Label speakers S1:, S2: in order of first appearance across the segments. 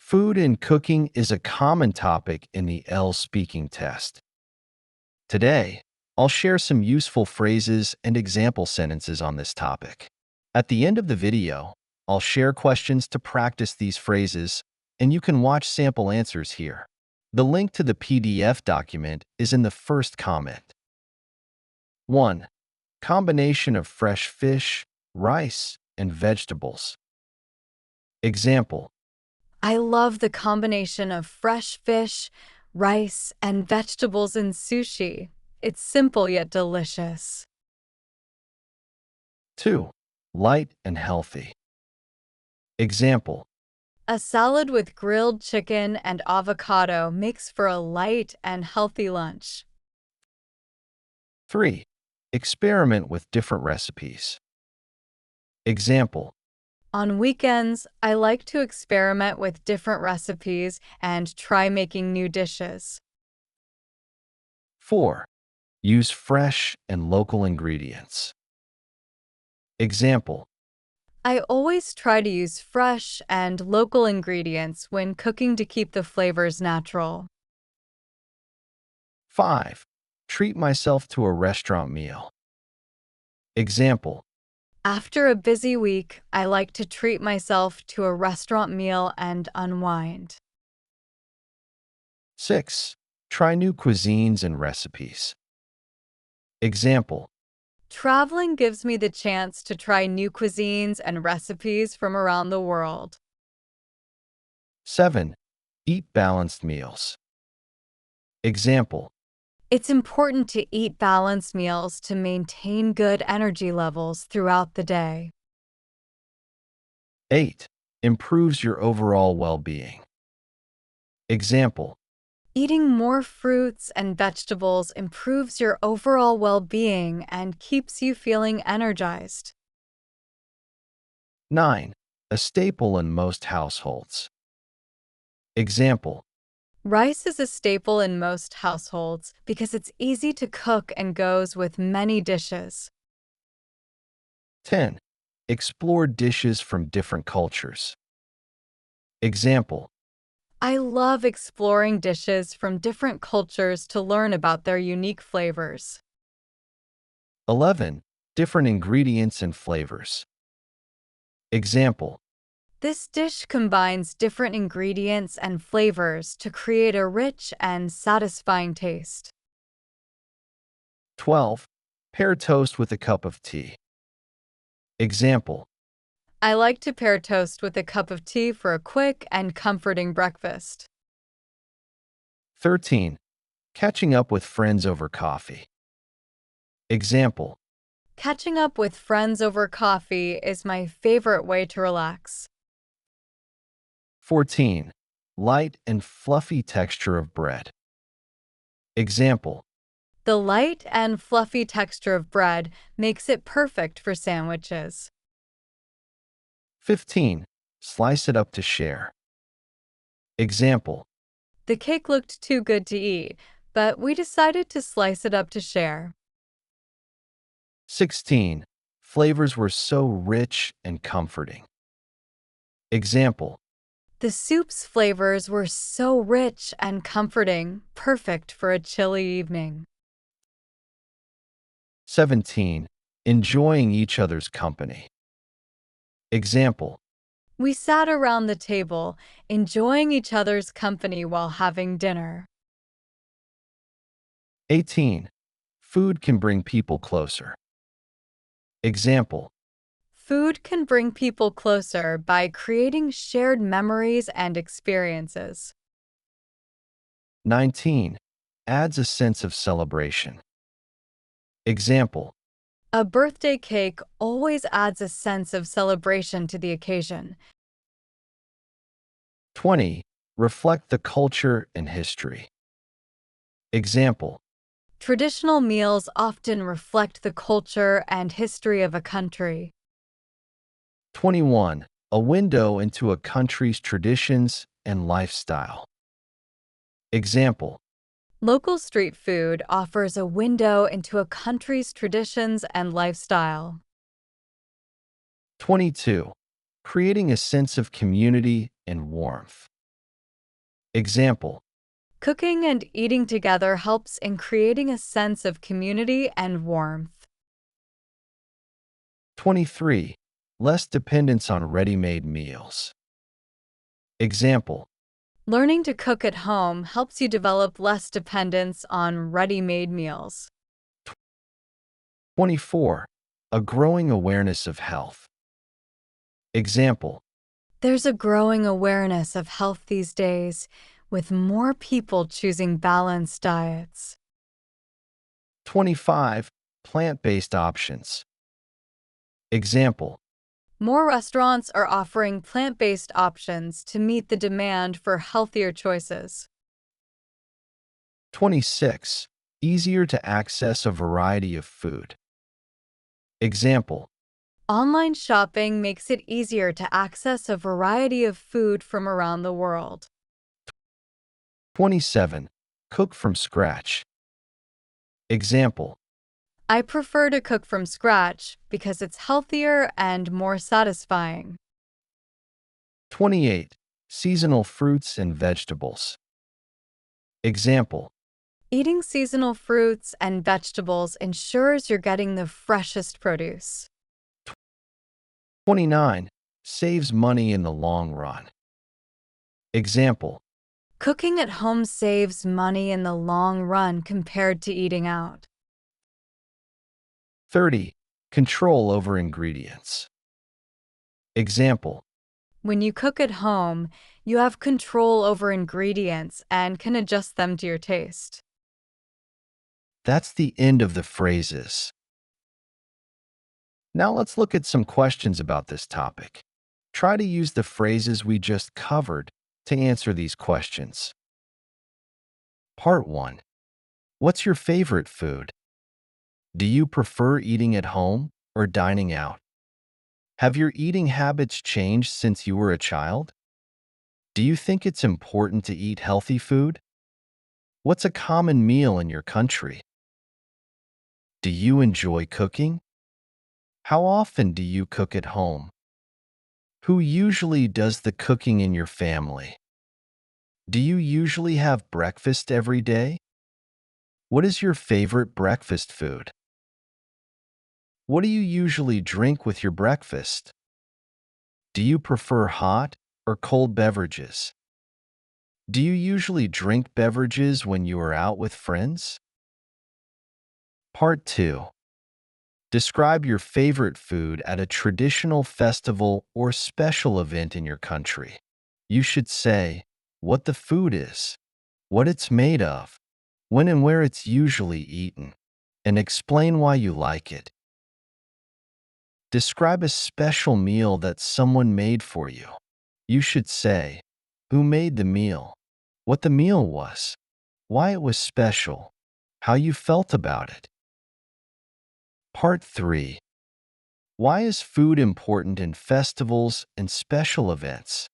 S1: Food and cooking is a common topic in the IELTS speaking test. Today, I'll share some useful phrases and example sentences on this topic. At the end of the video, I'll share questions to practice these phrases, and you can watch sample answers here. The link to the PDF document is in the first comment. 1. Combination of fresh fish, rice, and vegetables. Example:
S2: I love the combination of fresh fish, rice, and vegetables in sushi. It's simple yet delicious.
S1: 2. Light and healthy. Example:
S2: A salad with grilled chicken and avocado makes for a light and healthy lunch.
S1: 3. Experiment with different recipes. Example:
S2: On weekends, I like to experiment with different recipes and try making new dishes.
S1: 4. Use fresh and local ingredients. Example:
S2: I always try to use fresh and local ingredients when cooking to keep the flavors natural.
S1: 5. Treat myself to a restaurant meal. Example:
S2: After a busy week, I like to treat myself to a restaurant meal and unwind.
S1: 6. Try new cuisines and recipes. Example:
S2: Traveling gives me the chance to try new cuisines and recipes from around the world.
S1: 7. Eat balanced meals. Example:
S2: It's important to eat balanced meals to maintain good energy levels throughout the day.
S1: 8. Improves your overall well-being. Example:
S2: Eating more fruits and vegetables improves your overall well-being and keeps you feeling energized.
S1: 9. A staple in most households. Example:
S2: Rice is a staple in most households because it's easy to cook and goes with many dishes.
S1: 10. Explore dishes from different cultures. Example:
S2: I love exploring dishes from different cultures to learn about their unique flavors.
S1: 11. Different ingredients and flavors. Example:
S2: This dish combines different ingredients and flavors to create a rich and satisfying taste.
S1: 12. Pair toast with a cup of tea. Example:
S2: I like to pair toast with a cup of tea for a quick and comforting breakfast.
S1: 13. Catching up with friends over coffee. Example:
S2: Catching up with friends over coffee is my favorite way to relax.
S1: 14. Light and fluffy texture of bread. Example:
S2: The light and fluffy texture of bread makes it perfect for sandwiches.
S1: 15. Slice it up to share. Example:
S2: The cake looked too good to eat, but we decided to slice it up to share.
S1: 16. Flavors were so rich and comforting. Example:
S2: The soup's flavors were so rich and comforting, perfect for a chilly evening.
S1: 17. Enjoying each other's company. Example:
S2: We sat around the table, enjoying each other's company while having dinner.
S1: 18. Food can bring people closer. Example:
S2: Food can bring people closer by creating shared memories and experiences.
S1: 19. Adds a sense of celebration. Example:
S2: A birthday cake always adds a sense of celebration to the occasion.
S1: 20. Reflect the culture and history. Example:
S2: Traditional meals often reflect the culture and history of a country.
S1: 21. A window into a country's traditions and lifestyle. Example:
S2: Local street food offers a window into a country's traditions and lifestyle.
S1: 22. Creating a sense of community and warmth. Example,
S2: Cooking and eating together helps in creating a sense of community and warmth.
S1: 23. Less dependence on ready-made meals. Example,
S2: Learning to cook at home helps you develop less dependence on ready-made meals.
S1: 24. A growing awareness of health. Example,
S2: There's a growing awareness of health these days, with more people choosing balanced diets.
S1: 25. Plant-based options. Example,
S2: More restaurants are offering plant-based options to meet the demand for healthier choices.
S1: 26. Easier to access a variety of food. Example,
S2: Online shopping makes it easier to access a variety of food from around the world.
S1: 27. Cook from scratch. Example,
S2: I prefer to cook from scratch because it's healthier and more satisfying.
S1: 28. Seasonal fruits and vegetables. Example,
S2: Eating seasonal fruits and vegetables ensures you're getting the freshest produce.
S1: 29. Saves money in the long run. Example,
S2: Cooking at home saves money in the long run compared to eating out.
S1: 30. Control over ingredients. Example,
S2: When you cook at home, you have control over ingredients and can adjust them to your taste.
S1: that's the end of the phrases. Now let's look at some questions about this topic. Try to use the phrases we just covered to answer these questions. Part 1. What's your favorite food? Do you prefer eating at home or dining out? Have your eating habits changed since you were a child? Do you think it's important to eat healthy food? What's a common meal in your country? Do you enjoy cooking? How often do you cook at home? Who usually does the cooking in your family? Do you usually have breakfast every day? What is your favorite breakfast food? What do you usually drink with your breakfast? Do you prefer hot or cold beverages? Do you usually drink beverages when you are out with friends? Part 2. Describe your favorite food at a traditional festival or special event in your country. You should say what the food is, what it's made of, when and where it's usually eaten, and explain why you like it. Describe a special meal that someone made for you. You should say who made the meal, what the meal was, why it was special, how you felt about it. Part 3. Why is food important in festivals and special events?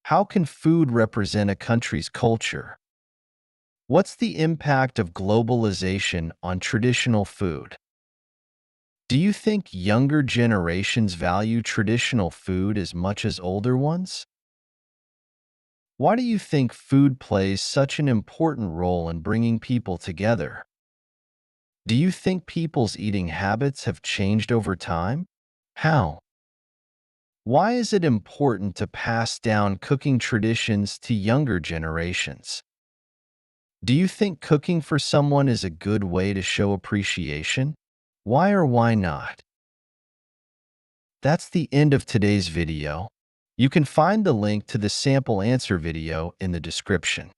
S1: How can food represent a country's culture? What's the impact of globalization on traditional food? Do you think younger generations value traditional food as much as older ones? Why do you think food plays such an important role in bringing people together? Do you think people's eating habits have changed over time? How? Why is it important to pass down cooking traditions to younger generations? Do you think cooking for someone is a good way to show appreciation? Why or why not? That's the end of today's video. You can find the link to the sample answer video in the description.